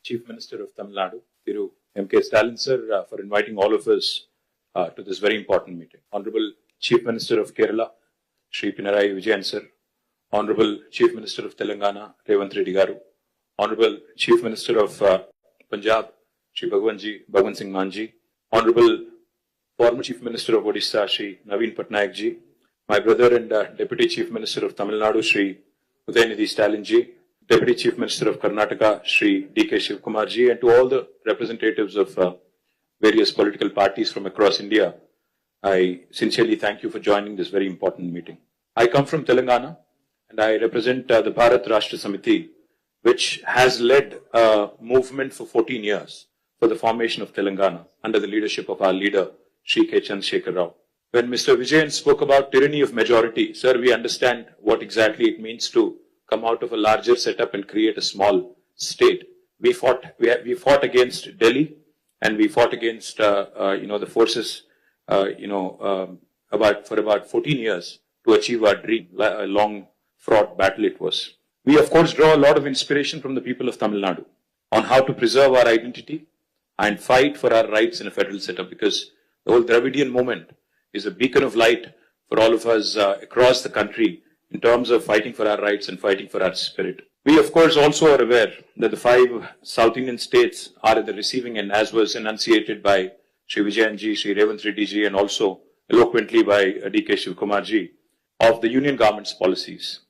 Chief Minister of Tamil Nadu, Thiru M.K. Stalin sir, for inviting all of us to this very important meeting. Honorable Chief Minister of Kerala, Shri Pinarayi Vijayan sir, Honorable Chief Minister of Telangana, Revanth Reddy Garu, Honorable Chief Minister of Punjab, Shri Bhagwan Singh Manji, Honorable former Chief Minister of Odisha, Shri Naveen Patnaik ji, my brother and Deputy Chief Minister of Tamil Nadu, Shri Udayanidhi Stalin ji, Deputy Chief Minister of Karnataka, Shri D.K. Shivkumar ji, and to all the representatives of various political parties from across India, I sincerely thank you for joining this very important meeting. I come from Telangana and I represent the Bharat Rashtra Samiti, which has led a movement for 14 years for the formation of Telangana under the leadership of our leader, Shri K. Chandrasekhar Rao. When Mr. Vijayan spoke about tyranny of majority, sir, we understand what exactly it means to come out of a larger setup and create a small state. We fought against Delhi, and we fought against the forces for about 14 years to achieve our dream. A long fraught battle it was. We of course draw a lot of inspiration from the people of Tamil Nadu on how to preserve our identity and fight for our rights in a federal setup, because the whole Dravidian movement is a beacon of light for all of us across the country in terms of fighting for our rights and fighting for our spirit. We, of course, also are aware that the 5 South Indian states are at the receiving end, as was enunciated by Shri Vijayan ji, Shri Revanth Reddy ji, and also eloquently by D.K. Shivkumar ji, of the Union government's policies.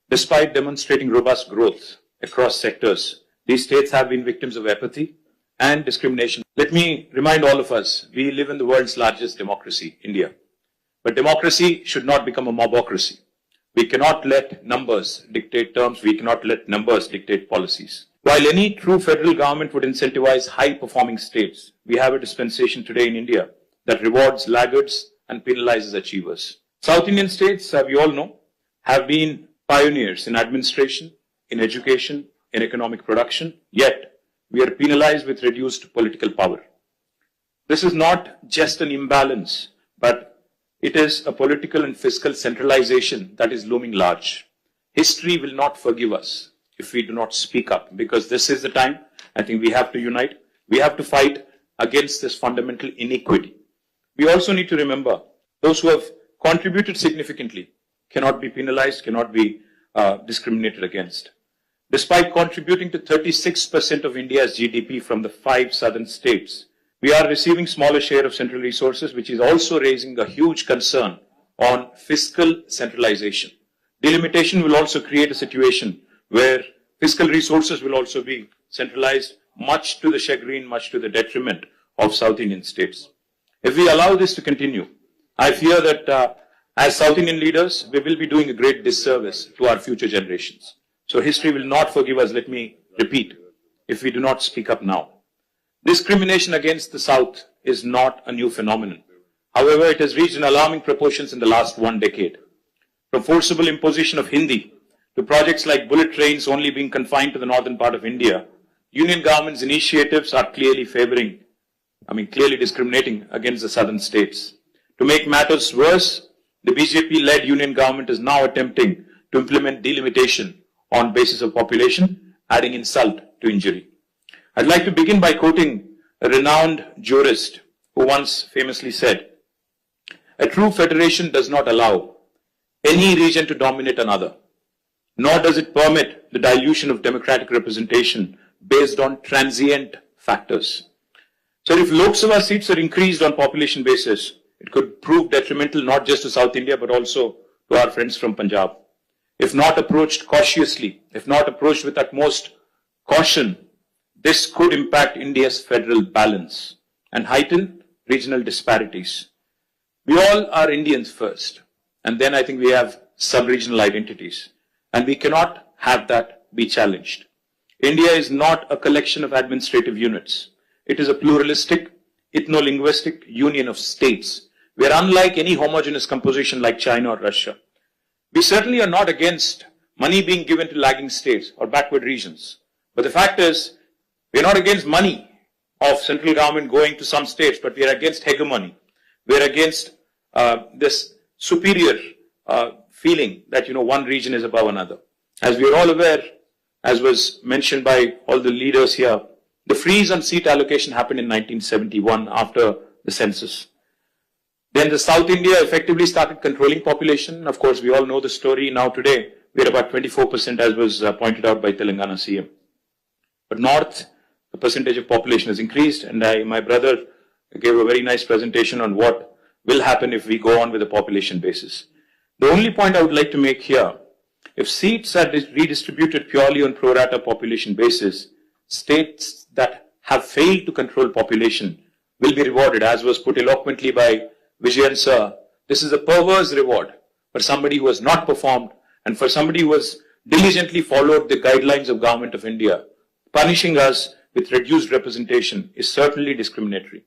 Despite demonstrating robust growth across sectors, these states have been victims of apathy and discrimination. Let me remind all of us, we live in the world's largest democracy, India. But democracy should not become a mobocracy. We cannot let numbers dictate terms. We cannot let numbers dictate policies. While any true federal government would incentivize high-performing states, we have a dispensation today in India that rewards laggards and penalizes achievers. South Indian states, we all know, have been pioneers in administration, in education, in economic production, yet we are penalized with reduced political power. This is not just an imbalance, but it is a political and fiscal centralization that is looming large. History will not forgive us if we do not speak up, because this is the time. I think we have to unite. We have to fight against this fundamental inequity. We also need to remember those who have contributed significantly cannot be penalized, cannot be discriminated against. Despite contributing to 36% of India's GDP from the 5 southern states, we are receiving smaller share of central resources, which is also raising a huge concern on fiscal centralization. Delimitation will also create a situation where fiscal resources will also be centralized, much to the chagrin, much to the detriment of South Indian states. If we allow this to continue, I fear that as South Indian leaders, we will be doing a great disservice to our future generations. So history will not forgive us, let me repeat, if we do not speak up now. Discrimination against the South is not a new phenomenon. However, it has reached an alarming proportions in the last 1 decade. From forcible imposition of Hindi to projects like bullet trains only being confined to the northern part of India, Union government's initiatives are clearly discriminating against the southern states. To make matters worse, the BJP-led Union government is now attempting to implement delimitation on basis of population, adding insult to injury. I'd like to begin by quoting a renowned jurist who once famously said, "A true federation does not allow any region to dominate another, nor does it permit the dilution of democratic representation based on transient factors." So if Lok Sabha seats are increased on population basis, it could prove detrimental not just to South India but also to our friends from Punjab. If not approached cautiously, if not approached with utmost caution, this could impact India's federal balance and heighten regional disparities. We all are Indians first, and then I think we have sub-regional identities, and we cannot have that be challenged. India is not a collection of administrative units. It is a pluralistic, ethno-linguistic union of states. We are unlike any homogeneous composition like China or Russia. We certainly are not against money being given to lagging states or backward regions, but the fact is, we are not against money of central government going to some states, but we are against hegemony. We are against this superior feeling that, one region is above another. As we are all aware, as was mentioned by all the leaders here, The freeze on seat allocation happened in 1971 after the census. Then the South India effectively started controlling population. Of course, we all know the story. Now today, we're about 24%, as was pointed out by Telangana CM. But North, the percentage of population has increased, and my brother gave a very nice presentation on what will happen if we go on with the population basis. The only point I would like to make here, if seats are redistributed purely on pro rata population basis, states that have failed to control population will be rewarded, as was put eloquently by Vijayan sir. This is a perverse reward for somebody who has not performed and for somebody who has diligently followed the guidelines of Government of India. Punishing us with reduced representation is certainly discriminatory.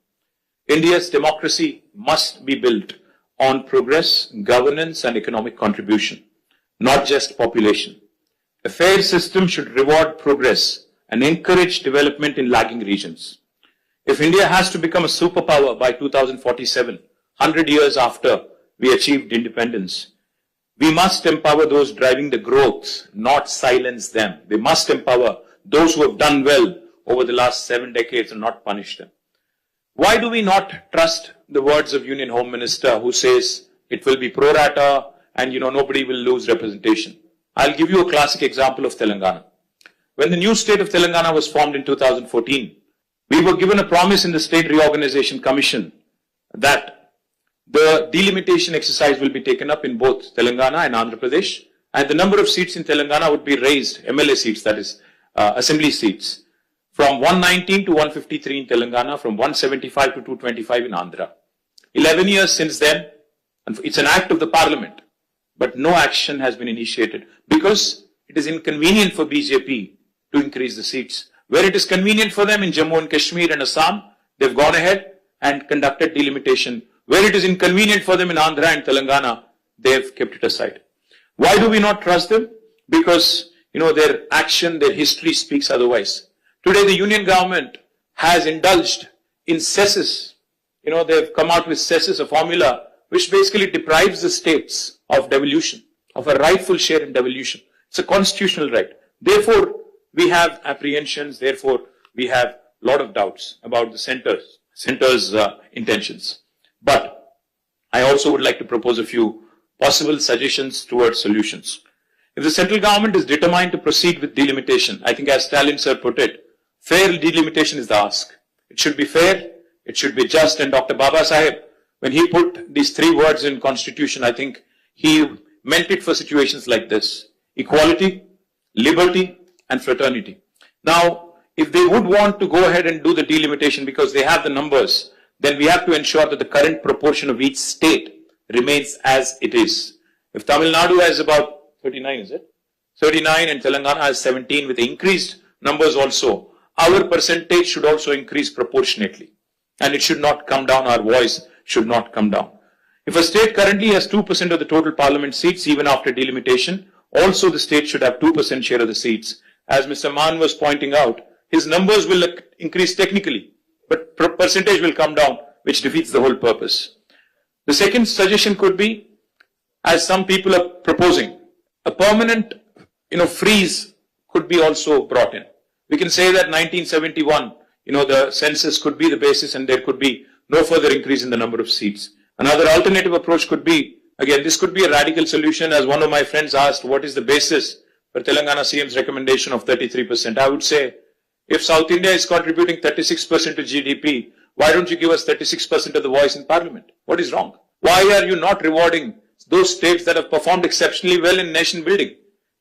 India's democracy must be built on progress, governance and economic contribution, not just population. A fair system should reward progress and encourage development in lagging regions. If India has to become a superpower by 2047, 100 years after we achieved independence, we must empower those driving the growth, not silence them. We must empower those who have done well over the last 7 decades and not punish them. Why do we not trust the words of Union Home Minister who says it will be pro rata and nobody will lose representation? I'll give you a classic example of Telangana. When the new state of Telangana was formed in 2014, we were given a promise in the State Reorganization Commission that the delimitation exercise will be taken up in both Telangana and Andhra Pradesh, and the number of seats in Telangana would be raised, MLA seats, that is, assembly seats, from 119 to 153 in Telangana, from 175 to 225 in Andhra. 11 years since then, and it's an act of the parliament, but no action has been initiated because it is inconvenient for BJP to increase the seats. Where it is convenient for them in Jammu and Kashmir and Assam, they've gone ahead and conducted delimitation. Where it is inconvenient for them in Andhra and Telangana, they've kept it aside. Why do we not trust them? Because, their action, their history speaks otherwise. Today, the union government has indulged in cesses. They've come out with cesses, a formula which basically deprives the states of devolution, of a rightful share in devolution. It's a constitutional right. Therefore, we have apprehensions. Therefore, we have a lot of doubts about the center's intentions. But I also would like to propose a few possible suggestions towards solutions. If the central government is determined to proceed with delimitation, I think as Stalin sir put it, fair delimitation is the ask. It should be fair, it should be just, and Dr. Baba Saheb, when he put these 3 words in Constitution, I think he meant it for situations like this: equality, liberty, and fraternity. Now, if they would want to go ahead and do the delimitation because they have the numbers, then we have to ensure that the current proportion of each state remains as it is. If Tamil Nadu has about 39, is it? 39 and Telangana has 17 with increased numbers also, our percentage should also increase proportionately. And it should not come down, our voice should not come down. If a state currently has 2% of the total parliament seats, even after delimitation, also the state should have 2% share of the seats. As Mr. Mann was pointing out, his numbers will increase technically, but percentage will come down, which defeats the whole purpose. The second suggestion could be, as some people are proposing, a permanent, freeze could be also brought in. We can say that 1971, the census could be the basis and there could be no further increase in the number of seats. Another alternative approach could be, again, this could be a radical solution. As one of my friends asked, what is the basis for Telangana CM's recommendation of 33%? I would say, if South India is contributing 36% to GDP, why don't you give us 36% of the voice in parliament? What is wrong? Why are you not rewarding those states that have performed exceptionally well in nation building?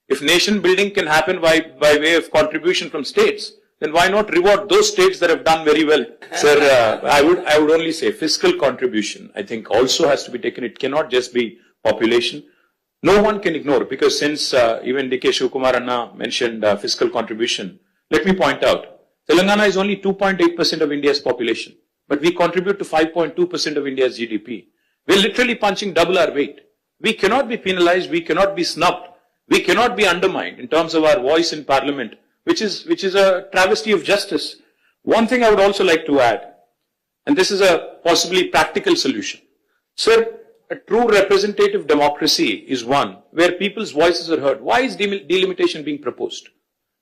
If nation building can happen by way of contribution from states, then why not reward those states that have done very well? Sir, I would only say fiscal contribution, I think, also has to be taken. It cannot just be population. No one can ignore, because since even D.K. Shivkumar Anna mentioned fiscal contribution, let me point out, Telangana is only 2.8% of India's population, but we contribute to 5.2% of India's GDP. We're literally punching double our weight. We cannot be penalized, we cannot be snubbed, we cannot be undermined in terms of our voice in parliament, which is a travesty of justice. One thing I would also like to add, and this is a possibly practical solution. Sir, a true representative democracy is one where people's voices are heard. Why is delimitation being proposed?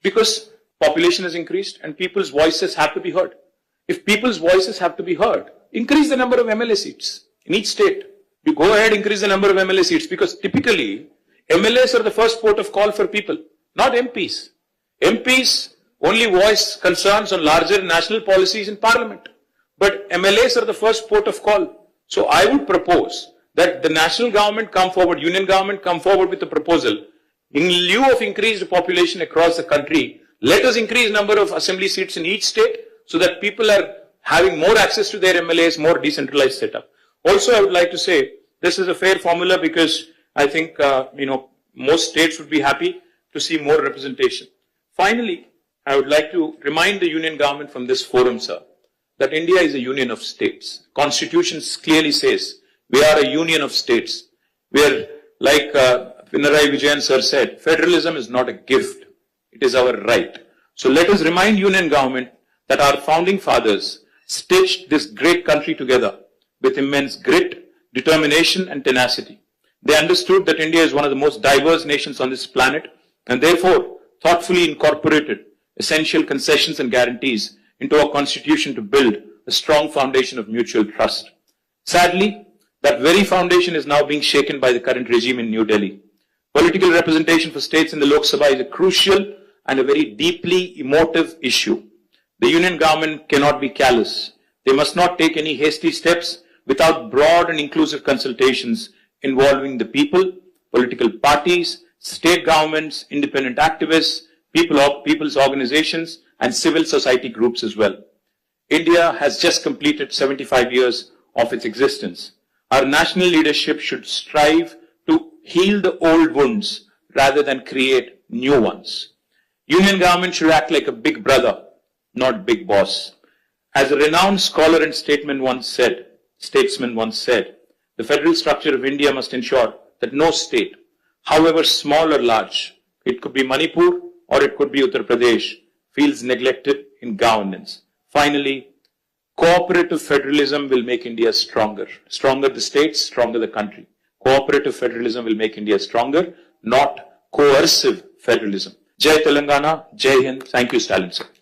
Because population has increased and people's voices have to be heard. If people's voices have to be heard, increase the number of MLA seats in each state. You go ahead, increase the number of MLA seats, because typically MLAs are the first port of call for people, not MPs. MPs only voice concerns on larger national policies in Parliament. But MLAs are the first port of call. So I would propose that the national government come forward, union government come forward with a proposal. In lieu of increased population across the country, let us increase number of assembly seats in each state so that people are having more access to their MLAs, more decentralized setup. Also, I would like to say this is a fair formula because I think, most states would be happy to see more representation. Finally, I would like to remind the union government from this forum, sir, that India is a union of states. Constitution clearly says we are a union of states. We are, like Pinarayi Vijayan sir said, federalism is not a gift. It is our right. So let us remind union government that our founding fathers stitched this great country together with immense grit, determination and tenacity. They understood that India is one of the most diverse nations on this planet and therefore thoughtfully incorporated essential concessions and guarantees into our constitution to build a strong foundation of mutual trust. Sadly, that very foundation is now being shaken by the current regime in New Delhi. Political representation for states in the Lok Sabha is a crucial and a very deeply emotive issue. The union government cannot be callous. They must not take any hasty steps without broad and inclusive consultations involving the people, political parties, state governments, independent activists, people's organizations, and civil society groups as well. India has just completed 75 years of its existence. Our national leadership should strive to heal the old wounds rather than create new ones. Union government should act like a big brother, not big boss. As a renowned scholar and statesman once said, the federal structure of India must ensure that no state, however small or large, it could be Manipur or it could be Uttar Pradesh, feels neglected in governance. Finally, cooperative federalism will make India stronger. Stronger the states, stronger the country. Cooperative federalism will make India stronger, not coercive federalism. Jai Telangana, Jai Hind. Thank you, Stalin sir.